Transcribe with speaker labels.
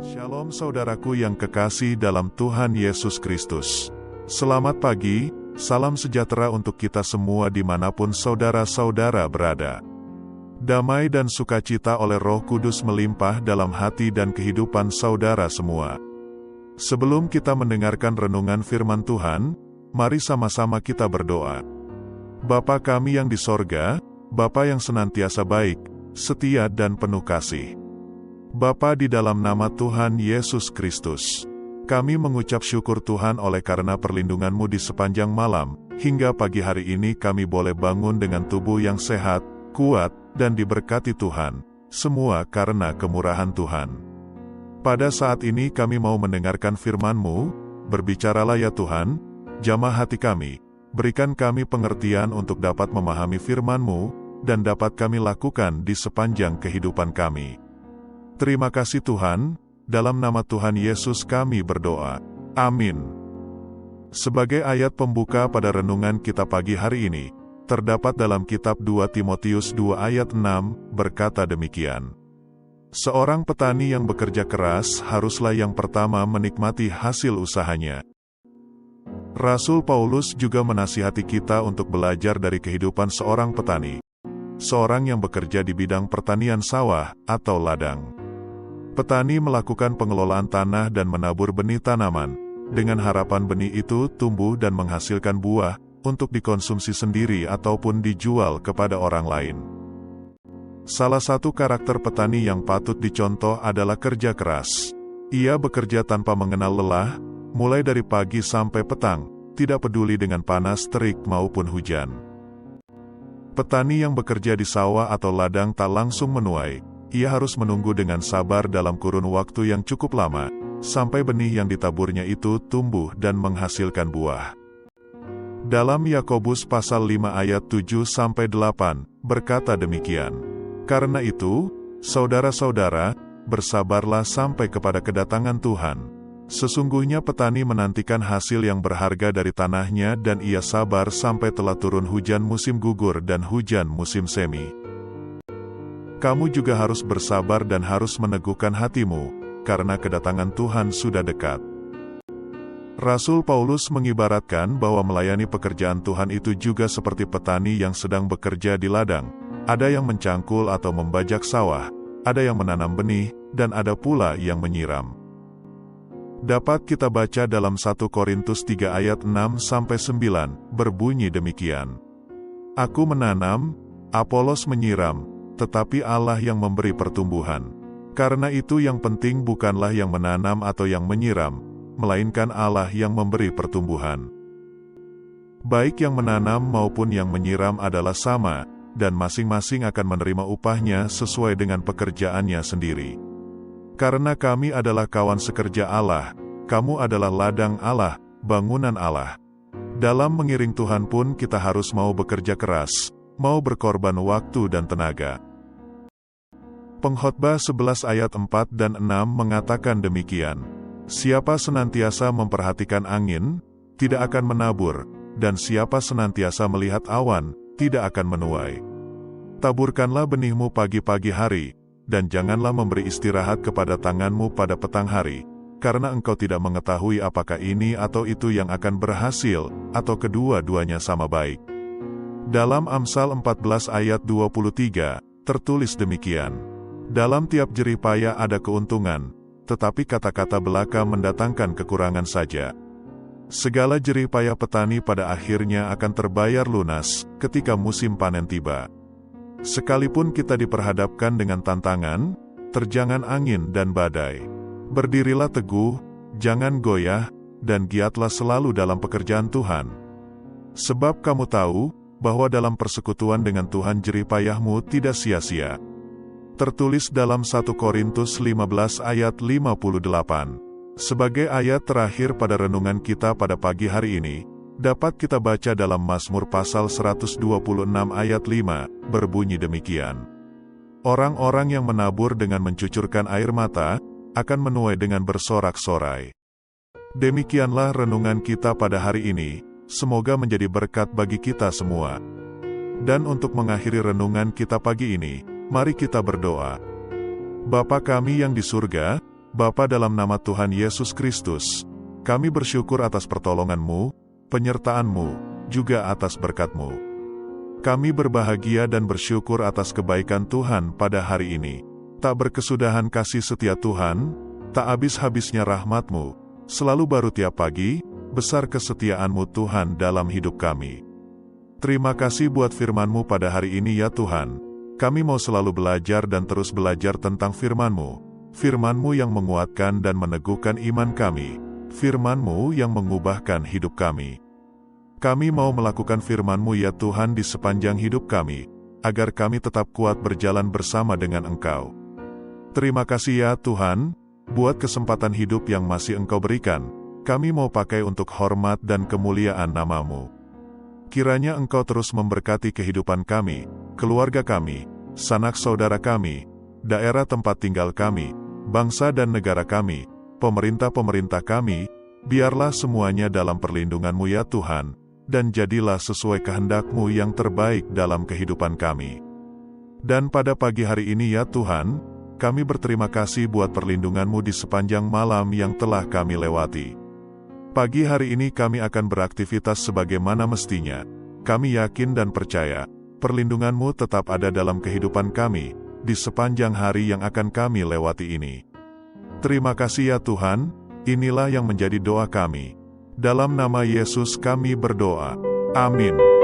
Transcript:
Speaker 1: Shalom saudaraku yang kekasih dalam Tuhan Yesus Kristus. Selamat pagi, salam sejahtera untuk kita semua dimanapun saudara-saudara berada. Damai dan sukacita oleh Roh Kudus melimpah dalam hati dan kehidupan saudara semua. Sebelum kita mendengarkan renungan firman Tuhan, mari sama-sama kita berdoa. Bapa kami yang di sorga, Bapa yang senantiasa baik, setia dan penuh kasih. Bapa, di dalam nama Tuhan Yesus Kristus, kami mengucap syukur Tuhan oleh karena perlindungan-Mu di sepanjang malam, hingga pagi hari ini kami boleh bangun dengan tubuh yang sehat, kuat, dan diberkati Tuhan, semua karena kemurahan Tuhan. Pada saat ini kami mau mendengarkan firman-Mu, berbicaralah ya Tuhan, jamah hati kami, berikan kami pengertian untuk dapat memahami firman-Mu, dan dapat kami lakukan di sepanjang kehidupan kami. Terima kasih Tuhan, dalam nama Tuhan Yesus kami berdoa. Amin. Sebagai ayat pembuka pada renungan kita pagi hari ini, terdapat dalam kitab 2 Timotius 2 ayat 6, berkata demikian. Seorang petani yang bekerja keras haruslah yang pertama menikmati hasil usahanya. Rasul Paulus juga menasihati kita untuk belajar dari kehidupan seorang petani. Seorang yang bekerja di bidang pertanian sawah atau ladang. Petani melakukan pengelolaan tanah dan menabur benih tanaman, dengan harapan benih itu tumbuh dan menghasilkan buah, untuk dikonsumsi sendiri ataupun dijual kepada orang lain. Salah satu karakter petani yang patut dicontoh adalah kerja keras. Ia bekerja tanpa mengenal lelah, mulai dari pagi sampai petang, tidak peduli dengan panas terik maupun hujan. Petani yang bekerja di sawah atau ladang tak langsung menuai. Ia harus menunggu dengan sabar dalam kurun waktu yang cukup lama, sampai benih yang ditaburnya itu tumbuh dan menghasilkan buah. Dalam Yakobus pasal 5 ayat 7-8, berkata demikian. Karena itu, saudara-saudara, bersabarlah sampai kepada kedatangan Tuhan. Sesungguhnya petani menantikan hasil yang berharga dari tanahnya dan ia sabar sampai telah turun hujan musim gugur dan hujan musim semi. Kamu juga harus bersabar dan harus meneguhkan hatimu, karena kedatangan Tuhan sudah dekat. Rasul Paulus mengibaratkan bahwa melayani pekerjaan Tuhan itu juga seperti petani yang sedang bekerja di ladang. Ada yang mencangkul atau membajak sawah, ada yang menanam benih, dan ada pula yang menyiram. Dapat kita baca dalam 1 Korintus 3 ayat 6-9, berbunyi demikian. Aku menanam, Apolos menyiram, tetapi Allah yang memberi pertumbuhan. Karena itu yang penting bukanlah yang menanam atau yang menyiram, melainkan Allah yang memberi pertumbuhan. Baik yang menanam maupun yang menyiram adalah sama, dan masing-masing akan menerima upahnya sesuai dengan pekerjaannya sendiri. Karena kami adalah kawan sekerja Allah, kamu adalah ladang Allah, bangunan Allah. Dalam mengiring Tuhan pun kita harus mau bekerja keras, mau berkorban waktu dan tenaga. Pengkhotbah 11 ayat 4 dan 6 mengatakan demikian. Siapa senantiasa memperhatikan angin, tidak akan menabur, dan siapa senantiasa melihat awan, tidak akan menuai. Taburkanlah benihmu pagi-pagi hari, dan janganlah memberi istirahat kepada tanganmu pada petang hari, karena engkau tidak mengetahui apakah ini atau itu yang akan berhasil, atau kedua-duanya sama baik. Dalam Amsal 14 ayat 23, tertulis demikian. Dalam tiap jerih payah ada keuntungan, tetapi kata-kata belaka mendatangkan kekurangan saja. Segala jerih payah petani pada akhirnya akan terbayar lunas, ketika musim panen tiba. Sekalipun kita diperhadapkan dengan tantangan, terjangan angin dan badai. Berdirilah teguh, jangan goyah, dan giatlah selalu dalam pekerjaan Tuhan. Sebab kamu tahu, bahwa dalam persekutuan dengan Tuhan jerih payahmu tidak sia-sia. Tertulis dalam 1 Korintus 15 ayat 58. Sebagai ayat terakhir pada renungan kita pada pagi hari ini, dapat kita baca dalam Mazmur pasal 126 ayat 5, berbunyi demikian. Orang-orang yang menabur dengan mencucurkan air mata, akan menuai dengan bersorak-sorai. Demikianlah renungan kita pada hari ini, semoga menjadi berkat bagi kita semua. Dan untuk mengakhiri renungan kita pagi ini, mari kita berdoa. Bapa kami yang di surga, Bapa, dalam nama Tuhan Yesus Kristus, kami bersyukur atas pertolongan-Mu, penyertaan-Mu, juga atas berkat-Mu. Kami berbahagia dan bersyukur atas kebaikan Tuhan pada hari ini. Tak berkesudahan kasih setia Tuhan, tak habis-habisnya rahmat-Mu, selalu baru tiap pagi, besar kesetiaan-Mu Tuhan dalam hidup kami. Terima kasih buat firman-Mu pada hari ini ya Tuhan. Kami mau selalu belajar dan terus belajar tentang firman-Mu. Firman-Mu yang menguatkan dan meneguhkan iman kami. Firman-Mu yang mengubahkan hidup kami. Kami mau melakukan firman-Mu ya Tuhan di sepanjang hidup kami, agar kami tetap kuat berjalan bersama dengan Engkau. Terima kasih ya Tuhan, buat kesempatan hidup yang masih Engkau berikan. Kami mau pakai untuk hormat dan kemuliaan nama-Mu. Kiranya Engkau terus memberkati kehidupan kami, keluarga kami, sanak saudara kami, daerah tempat tinggal kami, bangsa dan negara kami, pemerintah-pemerintah kami, biarlah semuanya dalam perlindungan-Mu ya Tuhan, dan jadilah sesuai kehendak-Mu yang terbaik dalam kehidupan kami. Dan pada pagi hari ini ya Tuhan, kami berterima kasih buat perlindungan-Mu di sepanjang malam yang telah kami lewati. Pagi hari ini kami akan beraktivitas sebagaimana mestinya. Kami yakin dan percaya, perlindungan-Mu tetap ada dalam kehidupan kami, di sepanjang hari yang akan kami lewati ini. Terima kasih ya Tuhan, inilah yang menjadi doa kami. Dalam nama Yesus kami berdoa. Amin.